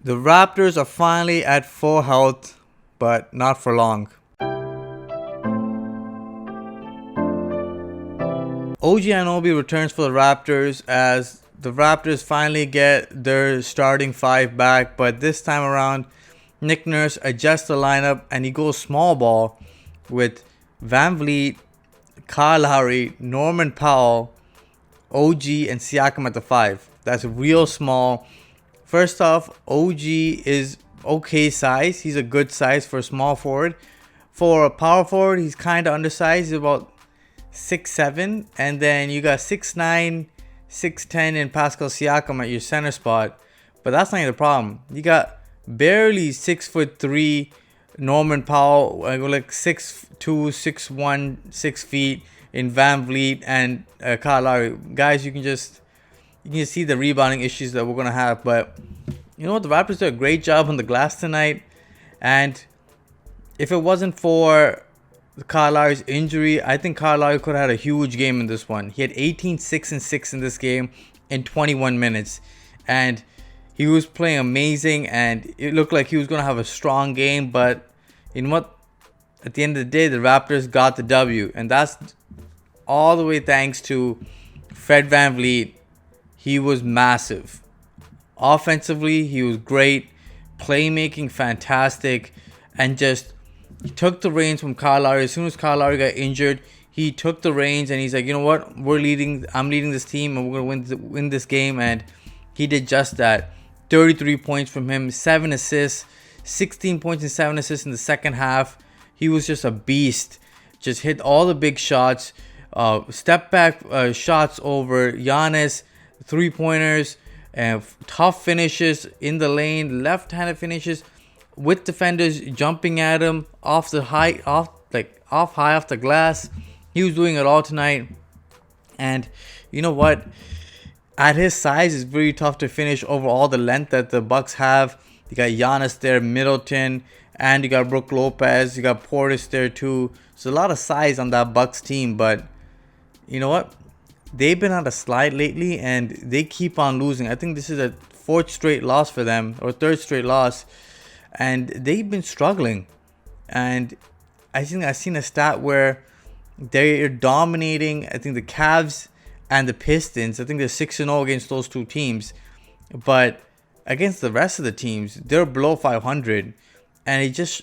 The Raptors are finally at full health, but not for long. OG Anunoby returns for the Raptors as the Raptors finally get their starting five back, but this time around, Nick Nurse adjusts the lineup and he goes small ball with VanVleet, Kyle Lowry, Norman Powell, OG, and Siakam at the five. That's real small. First off, OG is okay size. He's a good size for a small forward. For a power forward, he's kind of undersized. He's about 6'7", and then you got 6'9", 6'10", and Pascal Siakam at your center spot. But that's not even the problem. You got barely 6'3" Norman Powell, like 6'2", 6'1", 6 feet in VanVleet and Kyle Lowry. Guys, you can see the rebounding issues that we're gonna have. But you know what? The Raptors did a great job on the glass tonight, and if it wasn't for Kyle Lowry's injury, I think Kyle Lowry could have had a huge game in this one. He had 18, 6, and 6 in this game in 21 minutes. And he was playing amazing, and it looked like he was going to have a strong game. But you know what? At the end of the day, the Raptors got the W. And that's all the way thanks to Fred VanVleet. He was massive. Offensively, he was great. Playmaking, fantastic. And just took the reins from Kyle Lowry. As soon as Kyle Lowry got injured, he took the reins and he's like, you know what? I'm leading this team and we're going to win this game. And he did just that. 33 points from him, 7 assists, 16 points and 7 assists in the second half. He was just a beast. Just hit all the big shots. Step back shots over Giannis, 3-pointers, and tough finishes in the lane, left-handed finishes with defenders jumping at him off high off the glass. He was doing it all tonight. And you know what? At his size, it's very tough to finish over all the length that the Bucks have. You got Giannis there, Middleton, and you got Brook Lopez. You got Portis there too. So a lot of size on that Bucks team. But you know what? They've been on a slide lately, and they keep on losing. I think this is a 4th straight loss for them, or 3rd straight loss. And they've been struggling. And I think I've seen a stat where they're dominating, I think, the Cavs and the Pistons. I think they're 6-0 against those two teams. But against the rest of the teams, they're below 500. And it just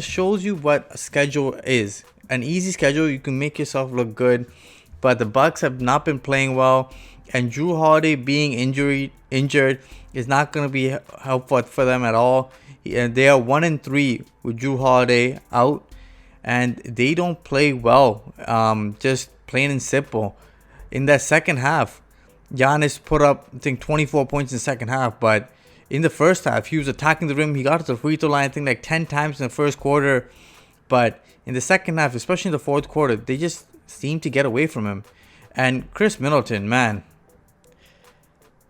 shows you what a schedule is. An easy schedule, you can make yourself look good. But the Bucks have not been playing well. And Jrue Holiday being injured is not going to be helpful for them at all. They are 1-3 with Jrue Holiday out, and they don't play well. Just plain and simple. In that second half, Giannis put up, I think, 24 points in the second half, but in the first half, he was attacking the rim. He got to the free throw line, I think, like 10 times in the first quarter. But in the second half, especially in the fourth quarter, they just seemed to get away from him. And Chris Middleton, man,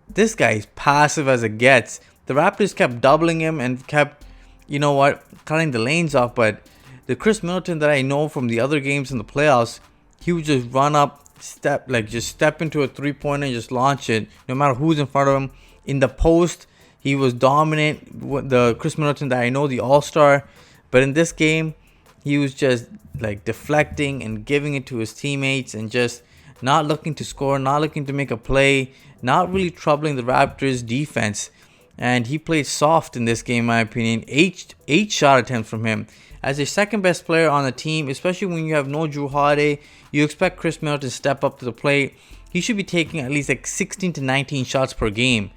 this guy is passive as it gets. The Raptors kept doubling him and kept, you know what, cutting the lanes off. But the Chris Middleton that I know from the other games in the playoffs, he would just run up, step into a 3-pointer and just launch it, no matter who's in front of him. In the post, he was dominant. The Chris Middleton that I know, the All-Star. But in this game, he was just like deflecting and giving it to his teammates and just not looking to score, not looking to make a play, not really troubling the Raptors defense. And he played soft in this game, in my opinion. Eight shot attempts from him. As a second best player on the team, especially when you have no Jrue Holiday, you expect Chris Middleton to step up to the plate. He should be taking at least like 16 to 19 shots per game.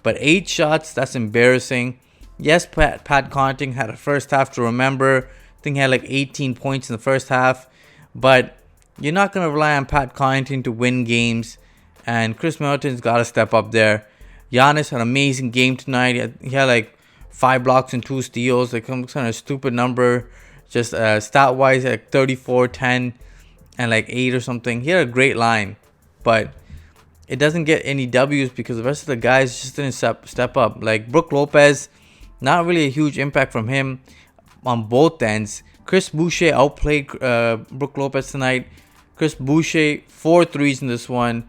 But 8 shots, that's embarrassing. Yes, Pat Connaughton had a first half to remember. I think he had like 18 points in the first half. But you're not going to rely on Pat Connaughton to win games. And Chris Middleton's got to step up there. Giannis had an amazing game tonight. He had like 5 blocks and 2 steals. Like some kind of stupid number. Just stat-wise, like 34, 10, and like 8 or something. He had a great line. But it doesn't get any W's because the rest of the guys just didn't step up. Like Brook Lopez, not really a huge impact from him on both ends. Chris Boucher outplayed Brook Lopez tonight. Chris Boucher, 4 threes in this one.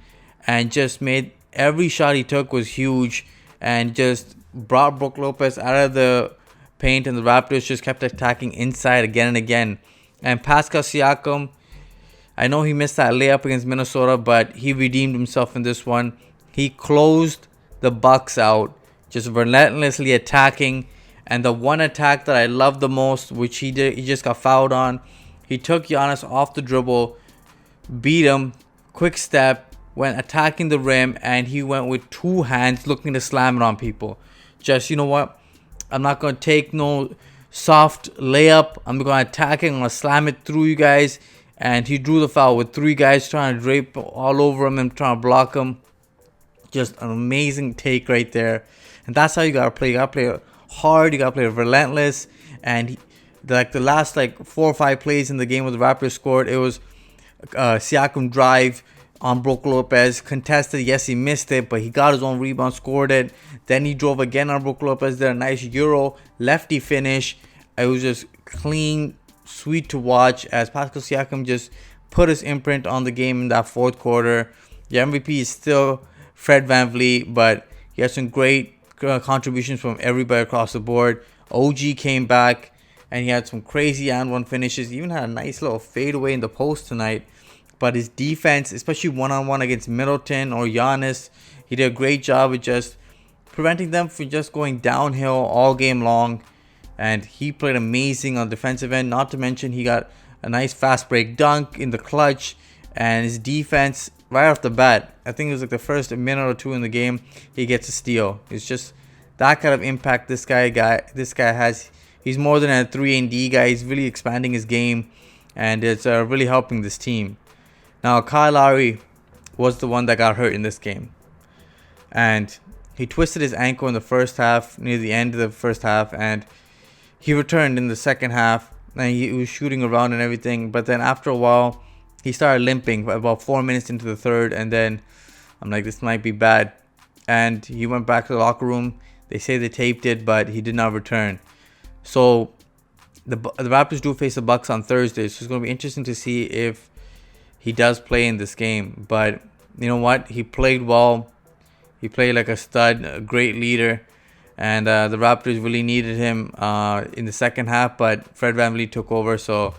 And just made every shot he took was huge. And just brought Brook Lopez out of the paint, and the Raptors just kept attacking inside again and again. And Pascal Siakam, I know he missed that layup against Minnesota, but he redeemed himself in this one. He closed the Bucks out, just relentlessly attacking. And the one attack that I love the most, which he just got fouled on. He took Giannis off the dribble, beat him, quick step, went attacking the rim, and he went with two hands looking to slam it on people. Just, you know what? I'm not going to take no soft layup. I'm going to attack it. I'm going to slam it through you guys. And he drew the foul with three guys trying to drape all over him and trying to block him. Just an amazing take right there. And that's how you got to play. You got to play hard. You got to play relentless. And the last 4 or 5 plays in the game where the Raptors scored, it was Siakam drive on Brook Lopez, contested. Yes, he missed it, but he got his own rebound, scored it. Then he drove again on Brook Lopez, did a nice Euro lefty finish. It was just clean, sweet to watch as Pascal Siakam just put his imprint on the game in that fourth quarter. The MVP is still Fred VanVleet, but he had some great contributions from everybody across the board. OG came back, and he had some crazy and-one finishes. He even had a nice little fadeaway in the post tonight. But his defense, especially one-on-one against Middleton or Giannis, he did a great job of just preventing them from just going downhill all game long. And he played amazing on the defensive end. Not to mention he got a nice fast break dunk in the clutch. And his defense, right off the bat, I think it was the first minute or two in the game, he gets a steal. It's just that kind of impact this guy has. He's more than a 3-and-D guy. He's really expanding his game. And it's really helping this team. Now, Kyle Lowry was the one that got hurt in this game. And he twisted his ankle in the first half, near the end of the first half. And he returned in the second half. And he was shooting around and everything. But then after a while, he started limping about 4 minutes into the third. And then I'm like, this might be bad. And he went back to the locker room. They say they taped it, but he did not return. So the Raptors do face the Bucks on Thursday. So it's going to be interesting to see if he does play in this game. But you know what? He played well. He played like a stud, a great leader. And the Raptors really needed him in the second half. But Fred VanVleet took over, so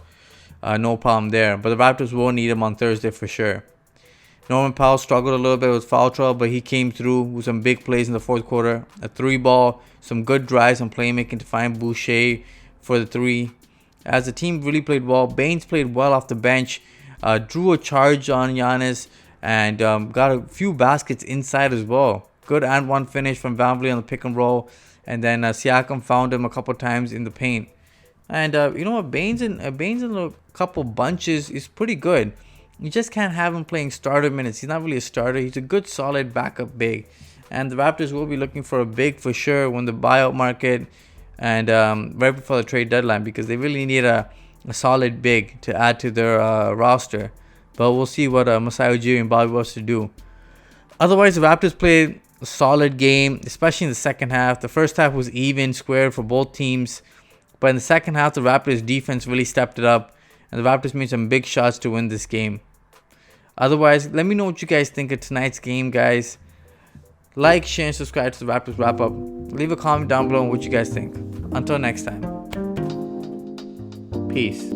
no problem there. But the Raptors will need him on Thursday for sure. Norman Powell struggled a little bit with foul trouble, but he came through with some big plays in the fourth quarter. A 3-ball, some good drives, some playmaking to find Boucher for the 3. As the team really played well. Baines played well off the bench. Drew a charge on Giannis and got a few baskets inside as well. Good and-one finish from VanVleet on the pick and roll. And then Siakam found him a couple times in the paint. And you know what? Baines in a couple bunches is pretty good. You just can't have him playing starter minutes. He's not really a starter. He's a good, solid backup big. And the Raptors will be looking for a big for sure when the buyout market and right before the trade deadline, because they really need a solid big to add to their roster. But we'll see what Masai Ujiri and Bobby wants to do. Otherwise, the Raptors played a solid game, especially in the second half. The first half was even, squared for both teams. But in the second half, the Raptors defense really stepped it up. And the Raptors made some big shots to win this game. Otherwise, let me know what you guys think of tonight's game, guys. Like, share, and subscribe to the Raptors Wrap Up. Leave a comment down below on what you guys think. Until next time. Peace.